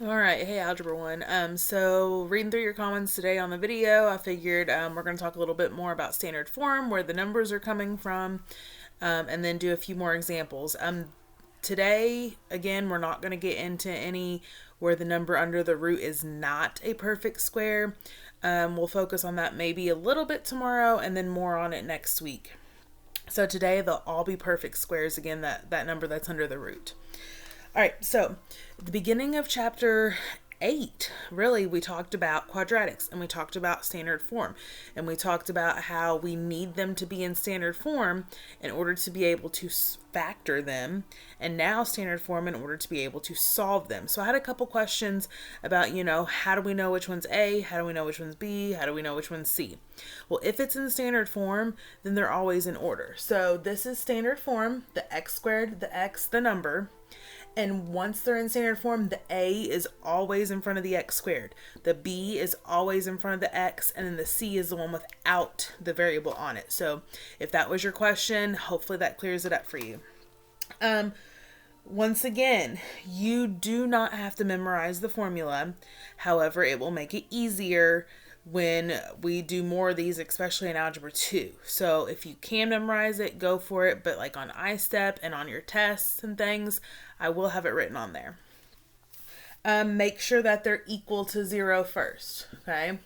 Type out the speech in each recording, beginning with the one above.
All right, hey Algebra 1. So reading through your comments today on the video, I figured we're going to talk a little bit more about standard form, where the numbers are coming from, and then do a few more examples. Today, again, we're not going to get into any where the number under the root is not a perfect square. We'll focus on that maybe a little bit tomorrow, and then more on it next week. So today they'll all be perfect squares, again, that number that's under the root. All right, so at the beginning of chapter 8, really, we talked about quadratics and we talked about standard form, and we talked about how we need them to be in standard form in order to be able to factor them, and now standard form in order to be able to solve them. So I had a couple questions about, how do we know which one's A? How do we know which one's B? How do we know which one's C? Well, if it's in standard form, then they're always in order. So this is standard form, the x squared, the x, the number. And once they're in standard form, the A is always in front of the x squared. The B is always in front of the x, and then the C is the one without the variable on it. So if that was your question, hopefully that clears it up for you. Once again, you do not have to memorize the formula. However, it will make it easier when we do more of these, especially in Algebra 2. So if you can memorize it, go for it. But like on iStep and on your tests and things, I will have it written on there. Make sure that they're equal to 0 first, okay?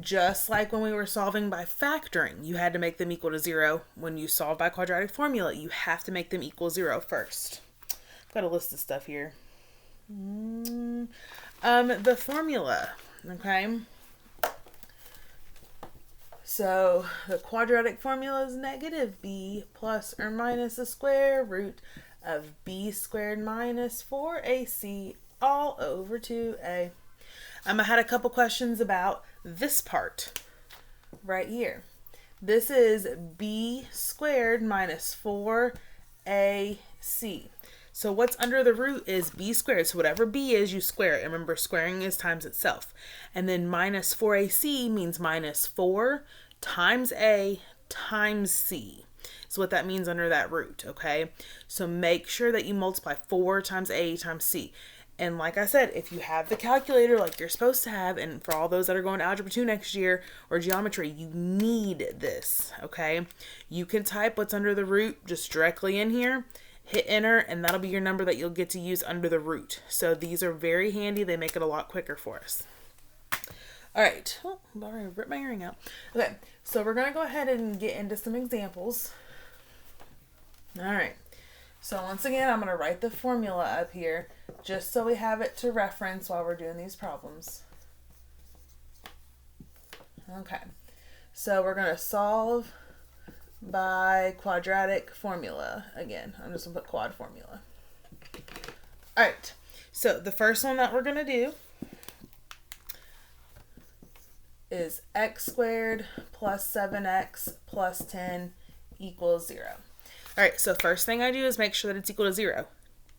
Just like when we were solving by factoring, you had to make them equal to 0. When you solve by quadratic formula, you have to make them equal 0 first. I've got a list of stuff here. The formula, okay? So the quadratic formula is negative b plus or minus the square root of b squared minus 4ac all over 2a. I had a couple questions about this part right here. This is b squared minus 4ac. So what's under the root is b squared. So whatever b is, you square it. And remember, squaring is times itself. And then minus 4ac means minus 4 times a times c. So what that means under that root, okay? So make sure that you multiply 4 times a times c. And like I said, if you have the calculator like you're supposed to have, and for all those that are going to Algebra 2 next year or geometry, you need this, okay? You can type what's under the root just directly in here, hit enter, and that'll be your number that you'll get to use under the root. So these are very handy. They make it a lot quicker for us. All right. Oh, I've already ripped my earring out. Okay, so we're going to go ahead and get into some examples. All right. So once again, I'm going to write the formula up here just so we have it to reference while we're doing these problems. Okay. So we're going to solve by quadratic formula. Again, I'm just going to put quad formula. All right. So the first one that we're going to do is x squared plus 7x plus 10 equals 0. All right, so first thing I do is make sure that it's equal to 0.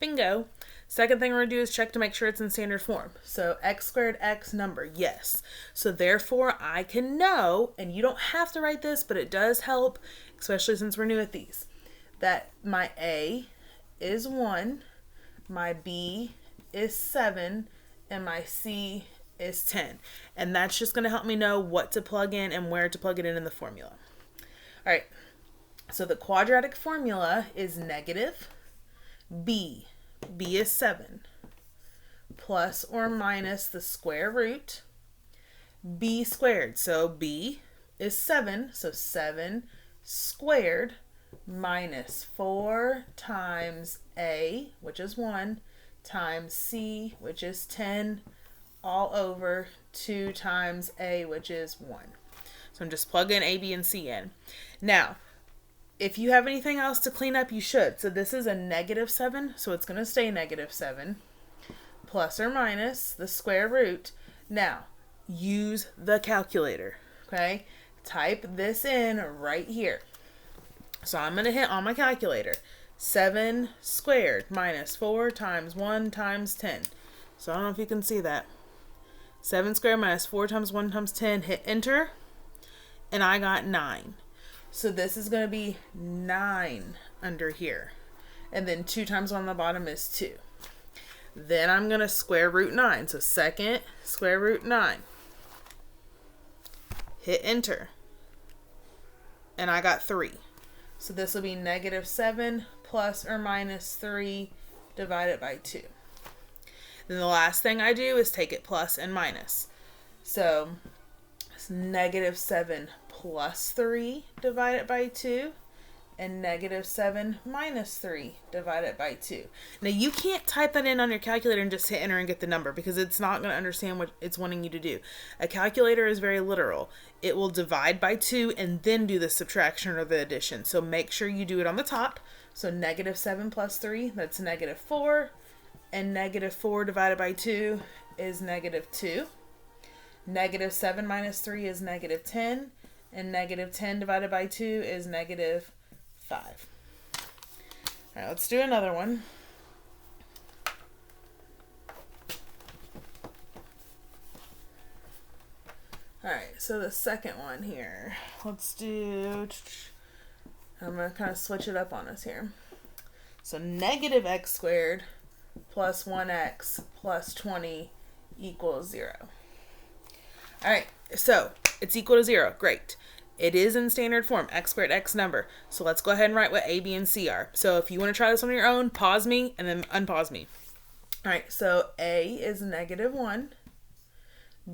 Bingo. Second thing we're going to do is check to make sure it's in standard form. So x squared x number, yes. So therefore I can know, and you don't have to write this, but it does help, especially since we're new at these, that my a is 1, my b is 7, and my c is 10. And that's just going to help me know what to plug in and where to plug it in the formula. All right. So the quadratic formula is negative b is 7, plus or minus the square root, b squared. So b is 7, so 7 squared minus 4 times a, which is 1, times c, which is 10, all over 2 times a, which is 1. So I'm just plugging a, b, and c in. Now, if you have anything else to clean up, you should. So this is a negative 7, so it's going to stay negative 7, plus or minus the square root. Now, use the calculator, okay? Type this in right here. So I'm going to hit on my calculator. 7 squared minus 4 times 1 times 10. So I don't know if you can see that. 7 squared minus 4 times 1 times 10. Hit enter, and I got 9. So this is going to be 9 under here. And then 2 times 1 on the bottom is 2. Then I'm going to square root 9. So second square root 9. Hit enter. And I got 3. So this will be negative 7 plus or minus 3 divided by 2. Then the last thing I do is take it plus and minus. So it's negative 7 plus 3 divided by 2. And negative 7 minus 3 divided by 2. Now you can't type that in on your calculator and just hit enter and get the number because it's not going to understand what it's wanting you to do. A calculator is very literal. It will divide by 2 and then do the subtraction or the addition. So make sure you do it on the top. So negative 7 plus 3, that's negative 4. And negative 4 divided by 2 is negative 2. Negative 7 minus 3 is negative 10. And negative 10 divided by 2 is negative 5. All right, let's do another one. All right, so the second one here, let's do, I'm going to kind of switch it up on us here. So negative x squared plus 1x plus 20 equals 0. All right, so it's equal to 0. Great. It is in standard form, x squared, x number. So let's go ahead and write what a, b, and c are. So if you want to try this on your own, pause me and then unpause me. All right, so a is negative 1,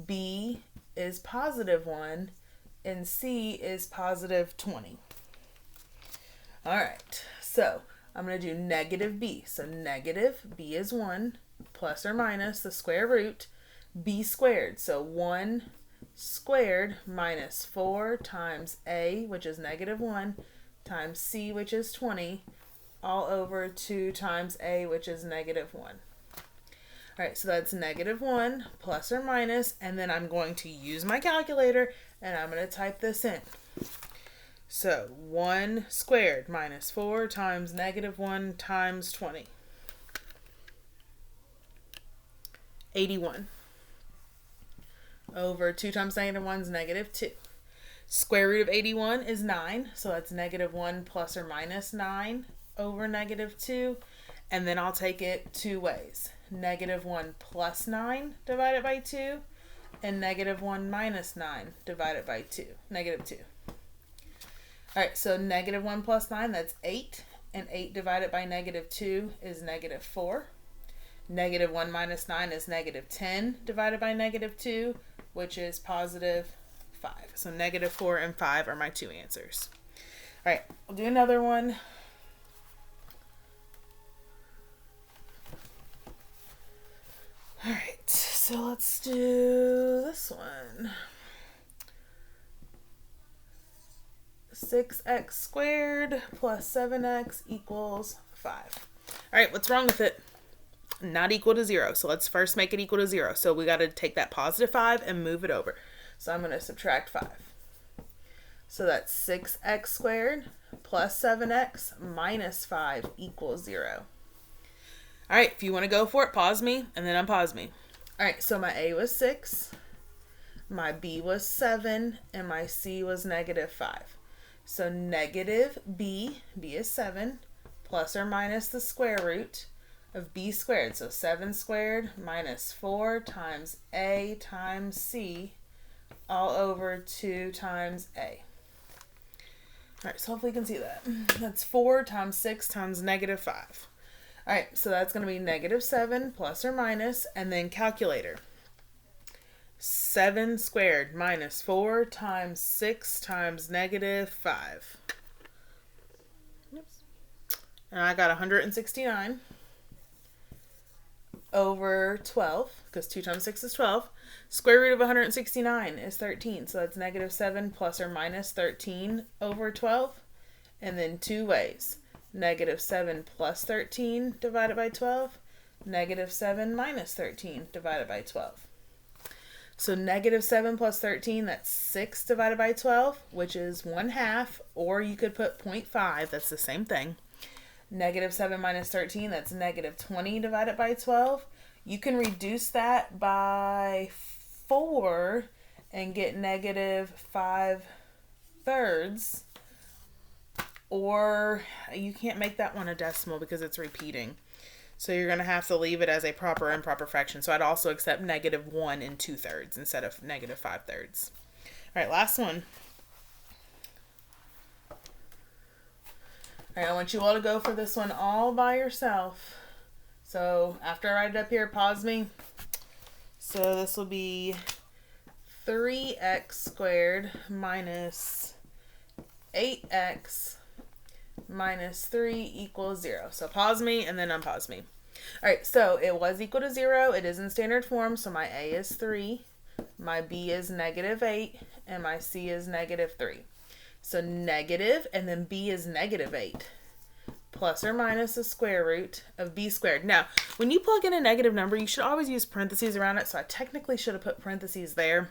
b is positive 1, and c is positive 20. All right, so I'm going to do negative b. So negative b is 1 plus or minus the square root b squared. So 1 squared minus 4 times a, which is negative 1, times c, which is 20, all over 2 times a, which is negative 1. All right, so that's negative 1 plus or minus, and then I'm going to use my calculator, and I'm going to type this in. So 1 squared minus 4 times negative 1 times 20. 81. Over 2 times negative 1 is negative 2. Square root of 81 is 9, so that's negative 1 plus or minus 9 over negative 2. And then I'll take it 2 ways. Negative 1 plus 9 divided by 2, and negative 1 minus 9 divided by 2, negative 2. All right, so negative 1 plus 9, that's 8, and 8 divided by negative 2 is negative 4. Negative 1 minus 9 is negative 10 divided by negative 2, which is positive 5. So negative 4 and 5 are my 2 answers. All right, we'll do another one. All right, so let's do this one. 6x squared plus 7x equals 5. All right, what's wrong with it? Not equal to 0. So let's first make it equal to 0. So we got to take that positive 5 and move it over. So I'm going to subtract 5. So that's 6x squared plus 7x minus 5 equals 0. All right, if you want to go for it, pause me and then unpause me. All right, so my a was 6, my b was 7, and my c was negative 5. So negative b is 7, plus or minus the square root of b squared. So 7 squared minus 4 times a times c, all over 2 times a. All right, so hopefully you can see that. That's 4 times 6 times negative 5. All right, so that's going to be negative 7 plus or minus, and then calculator. 7 squared minus 4 times 6 times negative 5. Oops. And I got 169 over 12, because 2 times 6 is 12. Square root of 169 is 13, so that's negative 7 plus or minus 13 over 12. And then 2 ways. Negative 7 plus 13 divided by 12. Negative 7 minus 13 divided by 12. So negative 7 plus 13, that's 6 divided by 12, which is 1/2, or you could put 0.5, that's the same thing. Negative 7 minus 13, that's negative 20 divided by 12. You can reduce that by 4 and get negative 5/3, or you can't make that one a decimal because it's repeating. So you're going to have to leave it as a proper or improper fraction. So I'd also accept negative 1 2/3 instead of negative 5/3. All right, last one. All right, I want you all to go for this one all by yourself. So after I write it up here, pause me. So this will be 3x squared minus 8x minus 3 equals 0. So pause me and then unpause me. All right, so it was equal to 0. It is in standard form, so my a is 3, my b is negative 8, and my c is negative 3. So negative, and then b is negative 8, plus or minus the square root of b squared. Now, when you plug in a negative number, you should always use parentheses around it, so I technically should have put parentheses there.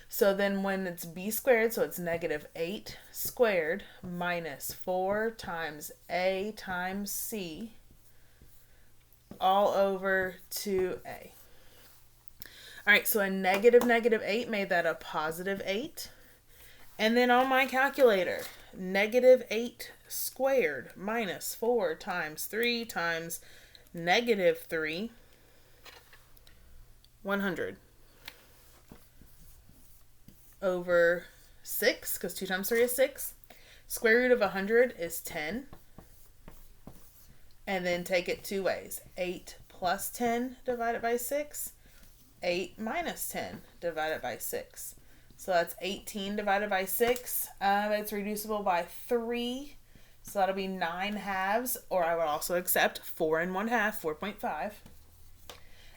So then when it's b squared, so it's negative 8 squared minus 4 times a times c all over 2a. All right, so a negative 8 made that a positive 8. And then on my calculator, negative 8 squared minus 4 times 3 times negative 3, 100. Over 6, because 2 times 3 is 6. Square root of 100 is 10. And then take it two ways. 8 plus 10 divided by 6. 8 minus 10 divided by 6. So that's 18 divided by 6. It's reducible by 3. So that'll be 9 halves. Or I would also accept 4 and 1/2, 4.5.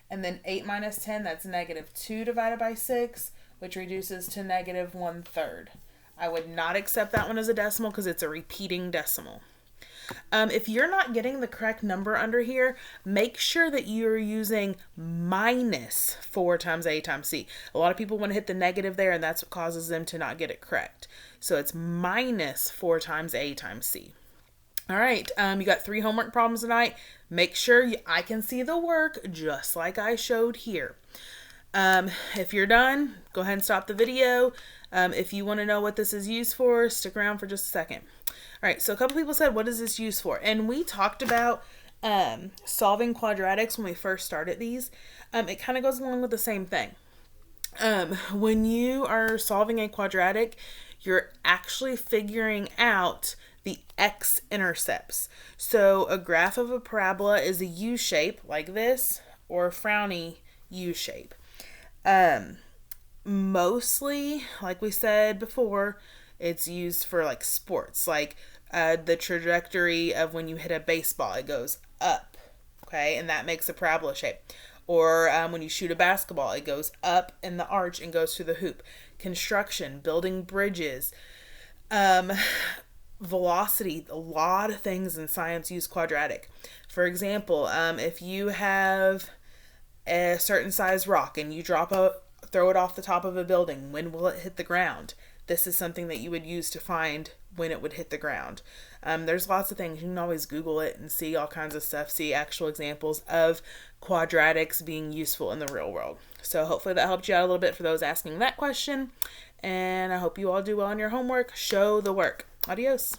And then 8 minus 10, that's negative 2 divided by 6, which reduces to negative 1/3. I would not accept that one as a decimal because it's a repeating decimal. If you're not getting the correct number under here, make sure that you're using minus 4 times a times c. A lot of people want to hit the negative there, and that's what causes them to not get it correct. So it's minus 4 times a times c. All right, you got 3 homework problems tonight. Make sure I can see the work just like I showed here. If you're done, go ahead and stop the video. If you want to know what this is used for, stick around for just a second. All right, so a couple people said, what is this used for? And we talked about solving quadratics when we first started these. It kind of goes along with the same thing. When you are solving a quadratic, you're actually figuring out the x-intercepts. So a graph of a parabola is a U-shape like this, or a frowny U-shape. Mostly, like we said before, it's used for like sports, like the trajectory of when you hit a baseball, it goes up, okay, and that makes a parabola shape. Or when you shoot a basketball, it goes up in the arch and goes through the hoop. Construction, building bridges, velocity, a lot of things in science use quadratic. For example, if you have a certain size rock and you throw it off the top of a building, when will it hit the ground? This is something that you would use to find when it would hit the ground. There's lots of things. You can always Google it and see all kinds of stuff, see actual examples of quadratics being useful in the real world. So hopefully that helped you out a little bit for those asking that question. And I hope you all do well on your homework. Show the work. Adios.